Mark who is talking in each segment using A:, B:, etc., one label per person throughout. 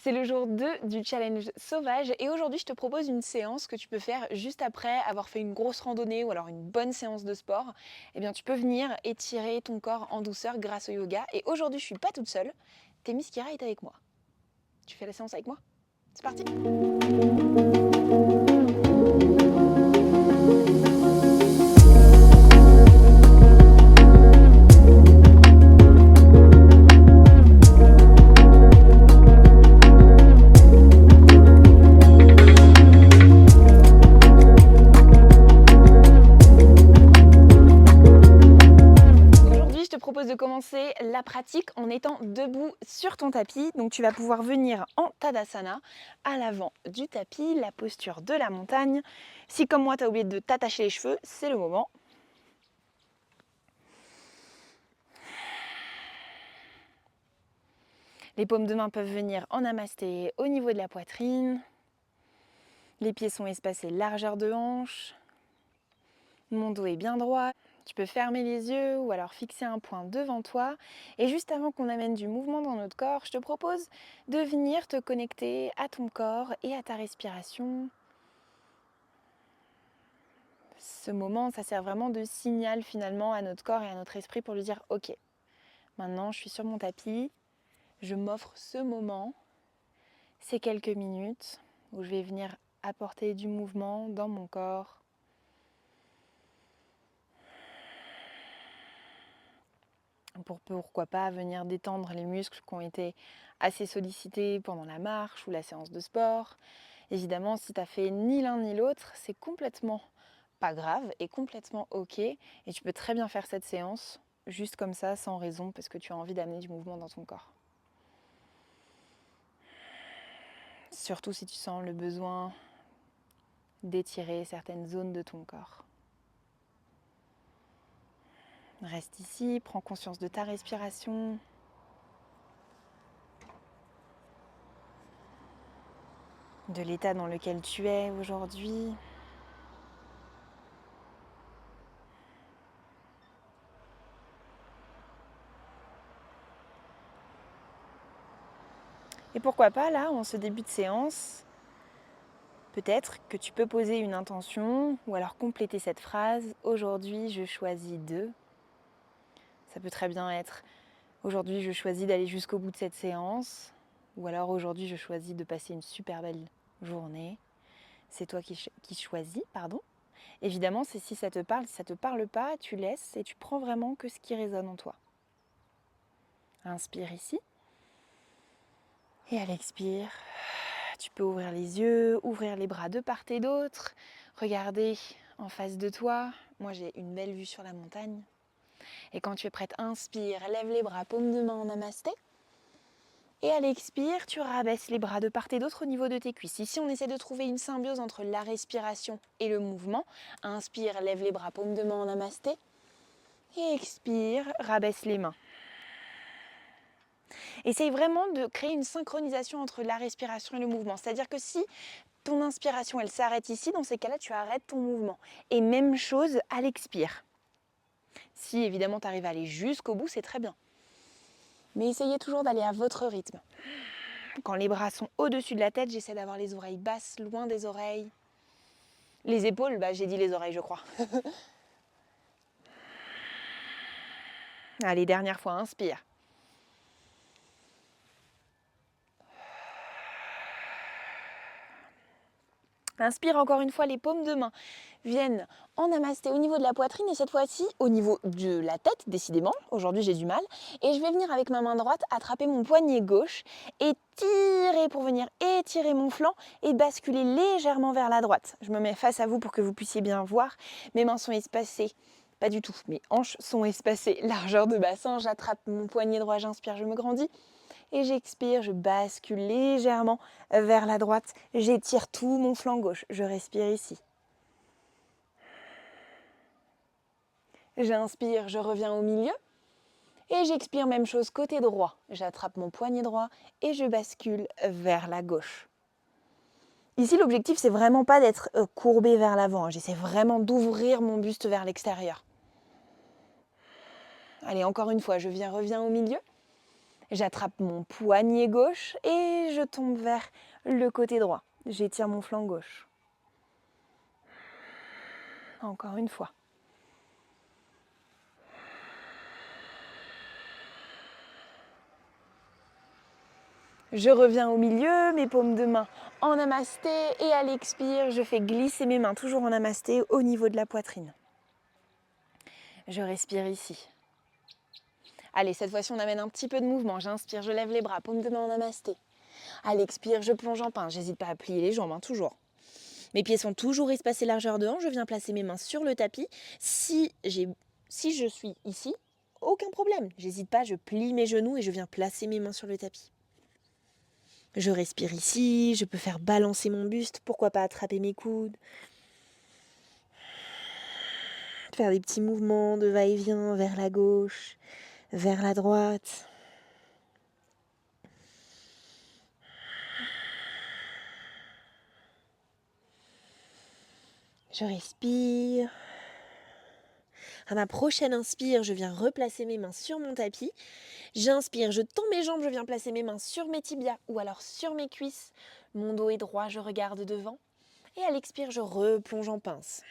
A: C'est le jour 2 du challenge sauvage et aujourd'hui je te propose une séance que tu peux faire juste après avoir fait une grosse randonnée ou alors une bonne séance de sport. Eh bien tu peux venir étirer ton corps en douceur grâce au yoga et aujourd'hui je suis pas toute seule, Témis Kira est avec moi. Tu fais la séance avec moi? C'est parti! Aujourd'hui, je te propose de commencer la pratique en étant debout sur ton tapis. Donc tu vas pouvoir venir en Tadasana, à l'avant du tapis, la posture de la montagne. Si comme moi tu as oublié de t'attacher les cheveux, c'est le moment. Les paumes de main peuvent venir en namasté au niveau de la poitrine. Les pieds sont espacés largeur de hanche. Mon dos est bien droit. Tu peux fermer les yeux ou alors fixer un point devant toi. Et juste avant qu'on amène du mouvement dans notre corps, je te propose de venir te connecter à ton corps et à ta respiration. Ce moment, ça sert vraiment de signal finalement à notre corps et à notre esprit pour lui dire « Ok, maintenant je suis sur mon tapis, je m'offre ce moment, ces quelques minutes où je vais venir apporter du mouvement dans mon corps. » Pourquoi pas venir détendre les muscles qui ont été assez sollicités pendant la marche ou la séance de sport. Évidemment, si tu n'as fait ni l'un ni l'autre, c'est complètement pas grave et complètement ok. Et tu peux très bien faire cette séance juste comme ça, sans raison, parce que tu as envie d'amener du mouvement dans ton corps. Surtout si tu sens le besoin d'étirer certaines zones de ton corps. Reste ici, prends conscience de ta respiration. De l'état dans lequel tu es aujourd'hui. Et pourquoi pas, là, en ce début de séance, peut-être que tu peux poser une intention ou alors compléter cette phrase « Aujourd'hui, je choisis de ». Ça peut très bien être « Aujourd'hui, je choisis d'aller jusqu'au bout de cette séance » ou alors « Aujourd'hui, je choisis de passer une super belle journée ». C'est toi qui choisis, pardon. Évidemment, c'est si ça te parle. Si ça te parle pas, tu laisses et tu prends vraiment que ce qui résonne en toi. Inspire ici. Et à l'expire, tu peux ouvrir les yeux, ouvrir les bras de part et d'autre, regarder en face de toi. Moi, j'ai une belle vue sur la montagne. Et quand tu es prête, inspire, lève les bras, paume de main en namasté. Et à l'expire, tu rabaisses les bras de part et d'autre au niveau de tes cuisses. Ici, on essaie de trouver une symbiose entre la respiration et le mouvement. Inspire, lève les bras, paume de main en namasté. Et expire, rabaisse les mains. Essaye vraiment de créer une synchronisation entre la respiration et le mouvement. C'est-à-dire que si ton inspiration, elle s'arrête ici, dans ces cas-là, tu arrêtes ton mouvement. Et même chose à l'expire. Si évidemment tu arrives à aller jusqu'au bout, c'est très bien. Mais essayez toujours d'aller à votre rythme. Quand les bras sont au-dessus de la tête, j'essaie d'avoir les oreilles basses, loin des oreilles. Les épaules, j'ai dit les oreilles, je crois. Allez, dernière fois, inspire. Inspire encore une fois, les paumes de main viennent en namasté au niveau de la poitrine et cette fois-ci au niveau de la tête, décidément. Aujourd'hui j'ai du mal. Et je vais venir avec ma main droite attraper mon poignet gauche et tirer pour venir étirer mon flanc et basculer légèrement vers la droite. Je me mets face à vous pour que vous puissiez bien voir. Mes mains sont espacées. Pas du tout, mes hanches sont espacées, largeur de bassin. J'attrape mon poignet droit, j'inspire, je me grandis. Et j'expire, je bascule légèrement vers la droite. J'étire tout mon flanc gauche. Je respire ici. J'inspire, je reviens au milieu. Et j'expire, même chose côté droit. J'attrape mon poignet droit et je bascule vers la gauche. Ici, l'objectif, c'est vraiment pas d'être courbé vers l'avant. J'essaie vraiment d'ouvrir mon buste vers l'extérieur. Allez, encore une fois, je reviens au milieu. J'attrape mon poignet gauche et je tombe vers le côté droit. J'étire mon flanc gauche. Encore une fois. Je reviens au milieu, mes paumes de main en namasté et à l'expire, je fais glisser mes mains toujours en namasté au niveau de la poitrine. Je respire ici. Allez, cette fois-ci, on amène un petit peu de mouvement. J'inspire, je lève les bras, paumes de main en namasté. À l'expire, je plonge en pince. J'hésite pas à plier les jambes, toujours. Mes pieds sont toujours espacés largeur de hanche. Je viens placer mes mains sur le tapis. Si je suis ici, aucun problème. J'hésite pas, je plie mes genoux et je viens placer mes mains sur le tapis. Je respire ici, je peux faire balancer mon buste. Pourquoi pas attraper mes coudes. Faire des petits mouvements de va-et-vient vers la gauche, vers la droite. Je respire. À ma prochaine inspire, je viens replacer mes mains sur mon tapis. J'inspire, je tends mes jambes, je viens placer mes mains sur mes tibias ou alors sur mes cuisses. Mon dos est droit, je regarde devant. Et à l'expire, je replonge en pince.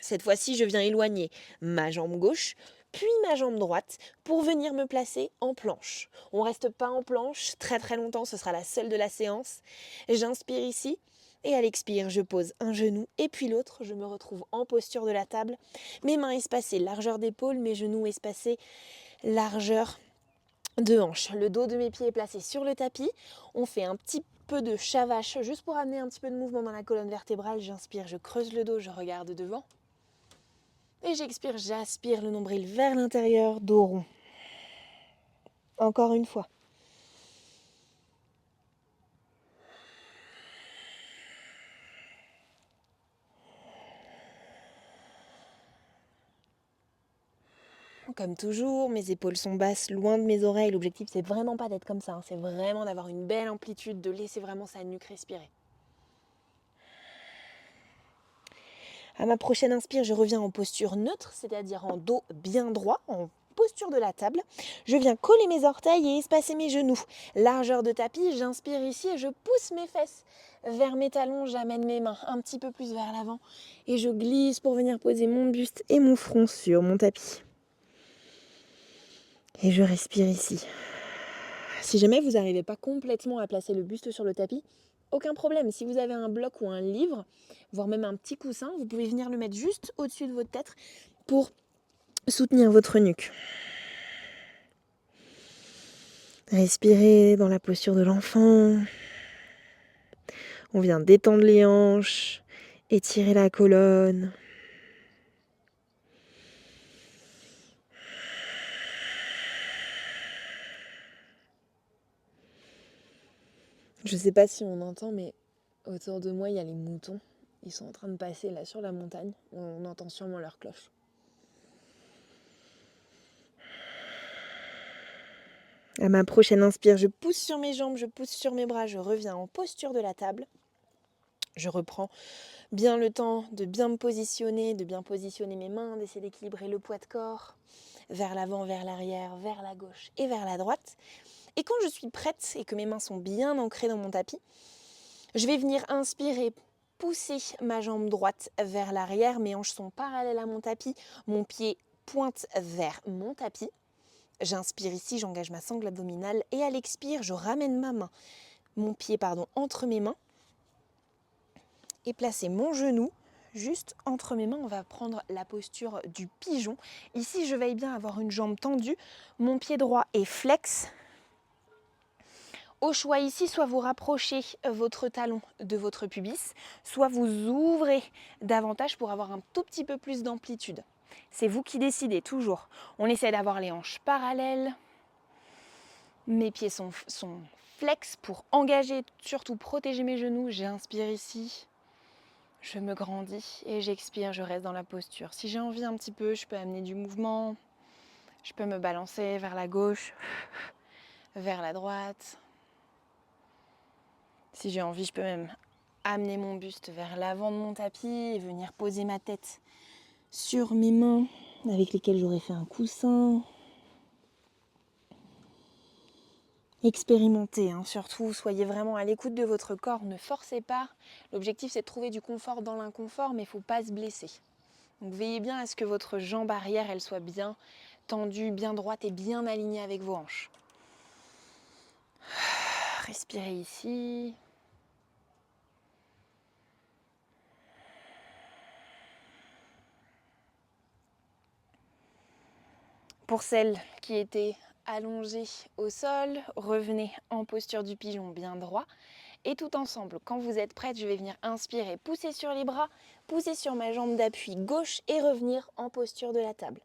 A: Cette fois-ci, je viens éloigner ma jambe gauche, puis ma jambe droite pour venir me placer en planche. On ne reste pas en planche très très longtemps, ce sera la seule de la séance. J'inspire ici. Et à l'expire, je pose un genou et puis l'autre. Je me retrouve en posture de la table. Mes mains espacées, largeur d'épaule, mes genoux espacés, largeur de hanche. Le dos de mes pieds est placé sur le tapis. On fait un petit peu de chavache juste pour amener un petit peu de mouvement dans la colonne vertébrale. J'inspire, je creuse le dos, je regarde devant. Et j'expire, j'aspire le nombril vers l'intérieur, dos rond. Encore une fois. Comme toujours, mes épaules sont basses, loin de mes oreilles. L'objectif, c'est vraiment pas d'être comme ça. C'est vraiment d'avoir une belle amplitude, de laisser vraiment sa nuque respirer. À ma prochaine inspire, je reviens en posture neutre, c'est-à-dire en dos bien droit, en posture de la table. Je viens coller mes orteils et espacer mes genoux. Largeur de tapis, j'inspire ici et je pousse mes fesses vers mes talons. J'amène mes mains un petit peu plus vers l'avant et je glisse pour venir poser mon buste et mon front sur mon tapis. Et je respire ici. Si jamais vous n'arrivez pas complètement à placer le buste sur le tapis, aucun problème. Si vous avez un bloc ou un livre, voire même un petit coussin, vous pouvez venir le mettre juste au-dessus de votre tête pour soutenir votre nuque. Respirez dans la posture de l'enfant. On vient détendre les hanches, étirer la colonne. Je ne sais pas si on entend, mais autour de moi, il y a les moutons. Ils sont en train de passer là sur la montagne. On entend sûrement leur cloche. À ma prochaine inspire, je pousse sur mes jambes, je pousse sur mes bras, je reviens en posture de la table. Je reprends bien le temps de bien me positionner, de bien positionner mes mains, d'essayer d'équilibrer le poids de corps vers l'avant, vers l'arrière, vers la gauche et vers la droite. Et quand je suis prête et que mes mains sont bien ancrées dans mon tapis, je vais venir inspirer, pousser ma jambe droite vers l'arrière. Mes hanches sont parallèles à mon tapis. Mon pied pointe vers mon tapis. J'inspire ici, j'engage ma sangle abdominale. Et à l'expire, je ramène mon pied entre mes mains. Et placer mon genou juste entre mes mains. On va prendre la posture du pigeon. Ici, je veille bien à avoir une jambe tendue. Mon pied droit est flex. Au choix ici, soit vous rapprochez votre talon de votre pubis, soit vous ouvrez davantage pour avoir un tout petit peu plus d'amplitude. C'est vous qui décidez, toujours. On essaie d'avoir les hanches parallèles. Mes pieds sont flex pour engager, surtout protéger mes genoux. J'inspire ici. Je me grandis et j'expire, je reste dans la posture. Si j'ai envie un petit peu, je peux amener du mouvement. Je peux me balancer vers la gauche, vers la droite. Si j'ai envie, je peux même amener mon buste vers l'avant de mon tapis et venir poser ma tête sur mes mains avec lesquelles j'aurais fait un coussin. Expérimentez, hein, surtout, soyez vraiment à l'écoute de votre corps, ne forcez pas. L'objectif, c'est de trouver du confort dans l'inconfort, mais il ne faut pas se blesser. Donc veillez bien à ce que votre jambe arrière, elle soit bien tendue, bien droite et bien alignée avec vos hanches. Respirez ici. Pour celles qui étaient allongées au sol, revenez en posture du pigeon bien droit. Et tout ensemble, quand vous êtes prête, je vais venir inspirer, pousser sur les bras, pousser sur ma jambe d'appui gauche et revenir en posture de la table.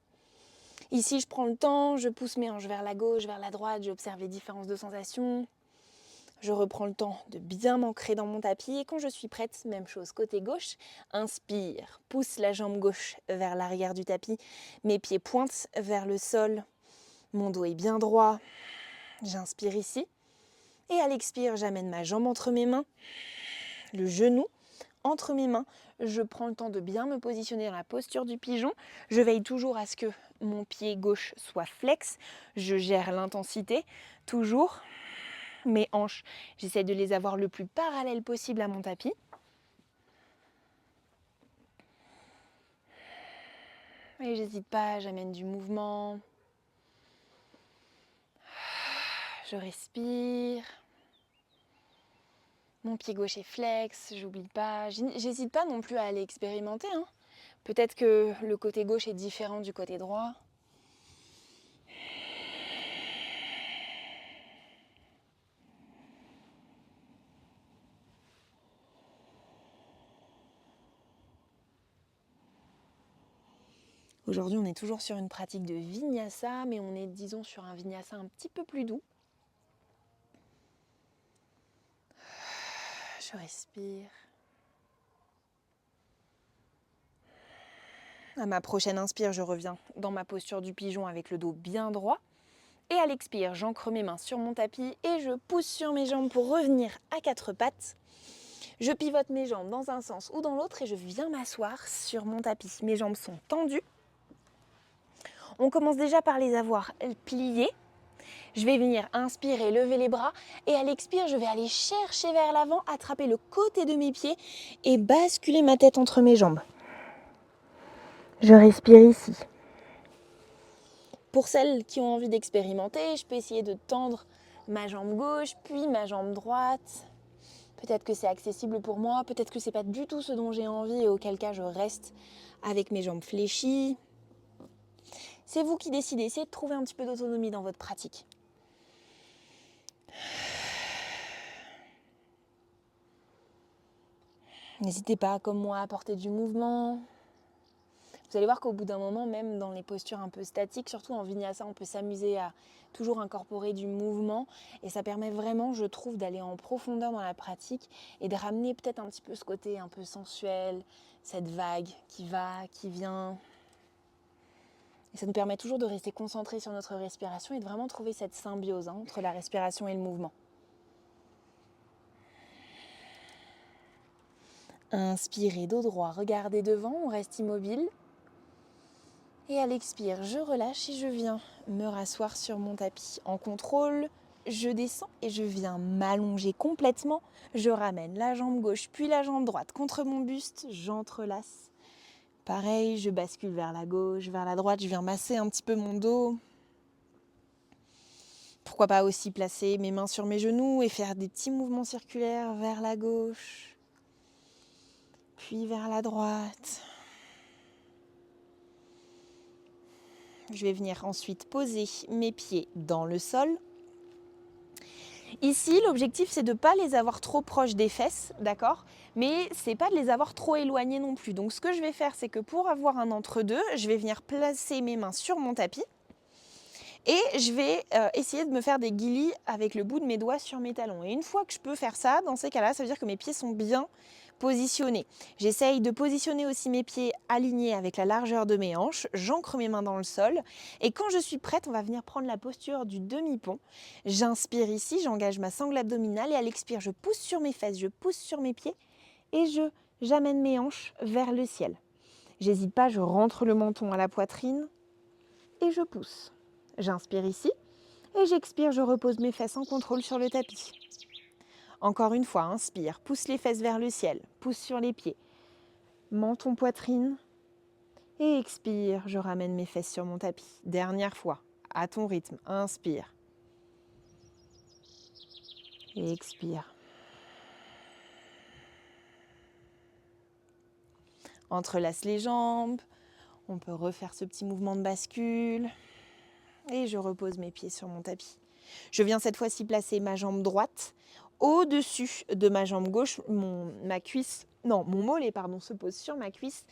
A: Ici, je prends le temps, je pousse mes hanches vers la gauche, vers la droite, j'observe les différences de sensations. Je reprends le temps de bien m'ancrer dans mon tapis et quand je suis prête, même chose, côté gauche, inspire, pousse la jambe gauche vers l'arrière du tapis, mes pieds pointent vers le sol, mon dos est bien droit, j'inspire ici et à l'expire, j'amène ma jambe entre mes mains, le genou entre mes mains, je prends le temps de bien me positionner dans la posture du pigeon, je veille toujours à ce que mon pied gauche soit flex, je gère l'intensité, toujours. Mes hanches, j'essaie de les avoir le plus parallèles possible à mon tapis. Et j'hésite pas, j'amène du mouvement. Je respire. Mon pied gauche est flex, j'oublie pas. J'hésite pas non plus à aller expérimenter, hein. Peut-être que le côté gauche est différent du côté droit. Aujourd'hui, on est toujours sur une pratique de vinyasa, mais on est, disons, sur un vinyasa un petit peu plus doux. Je respire. À ma prochaine inspire, je reviens dans ma posture du pigeon avec le dos bien droit. Et à l'expire, j'ancre mes mains sur mon tapis et je pousse sur mes jambes pour revenir à quatre pattes. Je pivote mes jambes dans un sens ou dans l'autre et je viens m'asseoir sur mon tapis. Mes jambes sont tendues. On commence déjà par les avoir pliées. Je vais venir inspirer, lever les bras et à l'expire, je vais aller chercher vers l'avant, attraper le côté de mes pieds et basculer ma tête entre mes jambes. Je respire ici. Pour celles qui ont envie d'expérimenter, je peux essayer de tendre ma jambe gauche, puis ma jambe droite. Peut-être que c'est accessible pour moi, peut-être que c'est pas du tout ce dont j'ai envie et auquel cas je reste avec mes jambes fléchies. C'est vous qui décidez, essayez de trouver un petit peu d'autonomie dans votre pratique. N'hésitez pas, comme moi, à apporter du mouvement. Vous allez voir qu'au bout d'un moment, même dans les postures un peu statiques, surtout en vinyasa, on peut s'amuser à toujours incorporer du mouvement. Et ça permet vraiment, je trouve, d'aller en profondeur dans la pratique et de ramener peut-être un petit peu ce côté un peu sensuel, cette vague qui va, qui vient. Et ça nous permet toujours de rester concentrés sur notre respiration et de vraiment trouver cette symbiose entre la respiration et le mouvement. Inspirez, dos droit, regardez devant, on reste immobile. Et à l'expire, je relâche et je viens me rasseoir sur mon tapis. En contrôle, je descends et je viens m'allonger complètement. Je ramène la jambe gauche puis la jambe droite contre mon buste, j'entrelace. Pareil, je bascule vers la gauche, vers la droite, je viens masser un petit peu mon dos. Pourquoi pas aussi placer mes mains sur mes genoux et faire des petits mouvements circulaires vers la gauche, puis vers la droite. Je vais venir ensuite poser mes pieds dans le sol. Ici, l'objectif, c'est de ne pas les avoir trop proches des fesses, d'accord ? Mais c'est pas de les avoir trop éloignés non plus. Donc, ce que je vais faire, c'est que pour avoir un entre-deux, je vais venir placer mes mains sur mon tapis et je vais essayer de me faire des guilis avec le bout de mes doigts sur mes talons. Et une fois que je peux faire ça, dans ces cas-là, ça veut dire que mes pieds sont bien positionnés. J'essaye de positionner aussi mes pieds alignés avec la largeur de mes hanches. J'ancre mes mains dans le sol. Et quand je suis prête, on va venir prendre la posture du demi-pont. J'inspire ici, j'engage ma sangle abdominale et à l'expire, je pousse sur mes fesses, je pousse sur mes pieds et j'amène mes hanches vers le ciel. J'hésite pas, je rentre le menton à la poitrine et je pousse. J'inspire ici, Et j'expire, je repose mes fesses en contrôle sur le tapis. Encore une fois, inspire, pousse les fesses vers le ciel, pousse sur les pieds. Menton, poitrine. Et expire, je ramène mes fesses sur mon tapis. Dernière fois, à ton rythme, inspire. Et expire. Entrelace les jambes. On peut refaire ce petit mouvement de bascule. Et je repose mes pieds sur mon tapis. Je viens cette fois-ci placer ma jambe droite au-dessus de ma jambe gauche. Mon mollet se pose sur ma cuisse.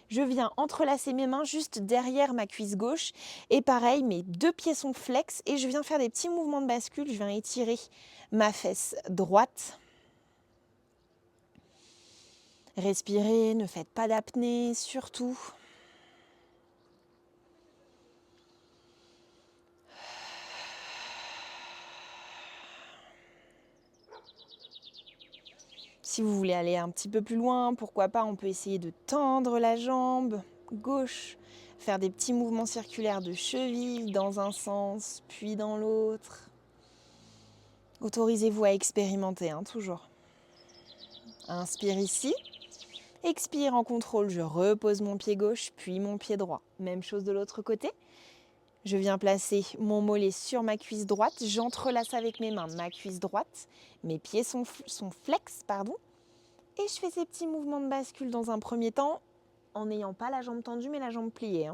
A: Je viens entrelacer mes mains juste derrière ma cuisse gauche. Et pareil, mes deux pieds sont flex. Et je viens faire des petits mouvements de bascule. Je viens étirer ma fesse droite. Respirez, ne faites pas d'apnée, surtout. Si vous voulez aller un petit peu plus loin, pourquoi pas, on peut essayer de tendre la jambe gauche, faire des petits mouvements circulaires de cheville dans un sens, puis dans l'autre. Autorisez-vous à expérimenter, toujours. Inspire ici. Expire en contrôle, je repose mon pied gauche, puis mon pied droit. Même chose de l'autre côté. Je viens placer mon mollet sur ma cuisse droite. J'entrelace avec mes mains ma cuisse droite. Mes pieds sont flex, Et je fais ces petits mouvements de bascule dans un premier temps, en n'ayant pas la jambe tendue, mais la jambe pliée.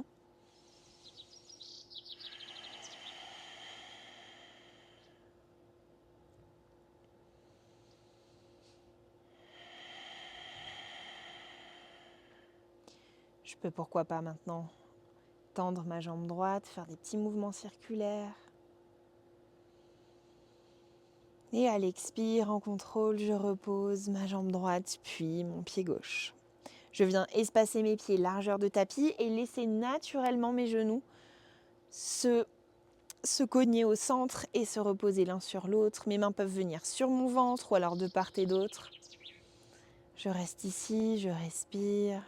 A: Je peux pourquoi pas maintenant tendre ma jambe droite, faire des petits mouvements circulaires. Et à l'expire, en contrôle, je repose ma jambe droite, puis mon pied gauche. Je viens espacer mes pieds largeur de tapis et laisser naturellement mes genoux se cogner au centre et se reposer l'un sur l'autre. Mes mains peuvent venir sur mon ventre ou alors de part et d'autre. Je reste ici, je respire.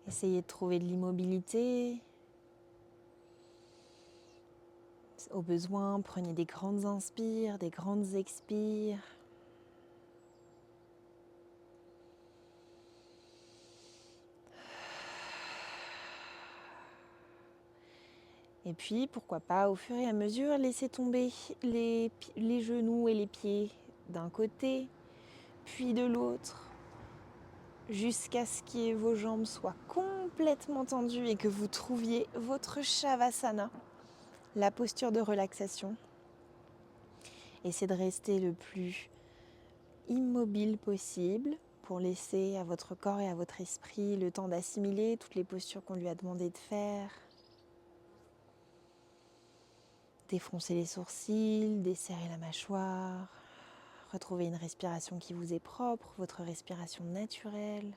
A: Essayez de trouver de l'immobilité. Au besoin, prenez des grandes inspires, des grandes expires. Et puis, pourquoi pas, au fur et à mesure, laisser tomber les genoux et les pieds d'un côté, puis de l'autre, jusqu'à ce que vos jambes soient complètement tendues et que vous trouviez votre Shavasana, la posture de relaxation. Essayez de rester le plus immobile possible pour laisser à votre corps et à votre esprit le temps d'assimiler toutes les postures qu'on lui a demandé de faire. Défroncer les sourcils, desserrer la mâchoire, retrouver une respiration qui vous est propre, votre respiration naturelle.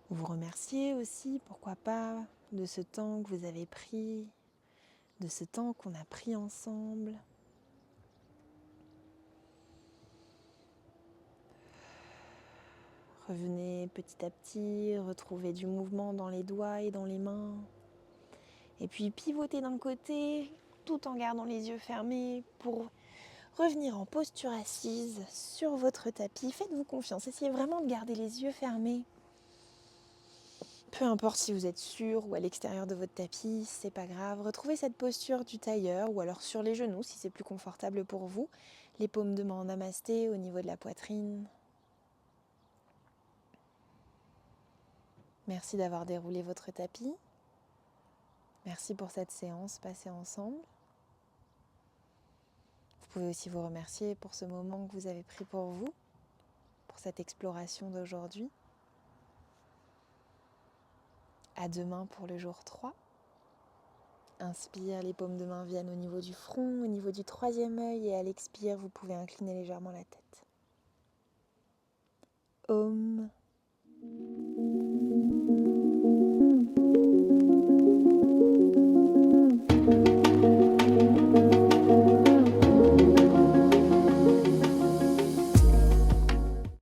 A: Vous remerciez aussi, pourquoi pas, de ce temps que vous avez pris, de ce temps qu'on a pris ensemble. Revenez petit à petit, retrouvez du mouvement dans les doigts et dans les mains. Et puis pivotez d'un côté tout en gardant les yeux fermés pour revenir en posture assise sur votre tapis. Faites-vous confiance, essayez vraiment de garder les yeux fermés. Peu importe si vous êtes sur ou à l'extérieur de votre tapis, c'est pas grave. Retrouvez cette posture du tailleur ou alors sur les genoux si c'est plus confortable pour vous. Les paumes de main en namasté au niveau de la poitrine. Merci d'avoir déroulé votre tapis. Merci pour cette séance passée ensemble. Vous pouvez aussi vous remercier pour ce moment que vous avez pris pour vous, pour cette exploration d'aujourd'hui. À demain pour le jour 3. Inspire, les paumes de main viennent au niveau du front, au niveau du troisième œil et à l'expire, vous pouvez incliner légèrement la tête. Om.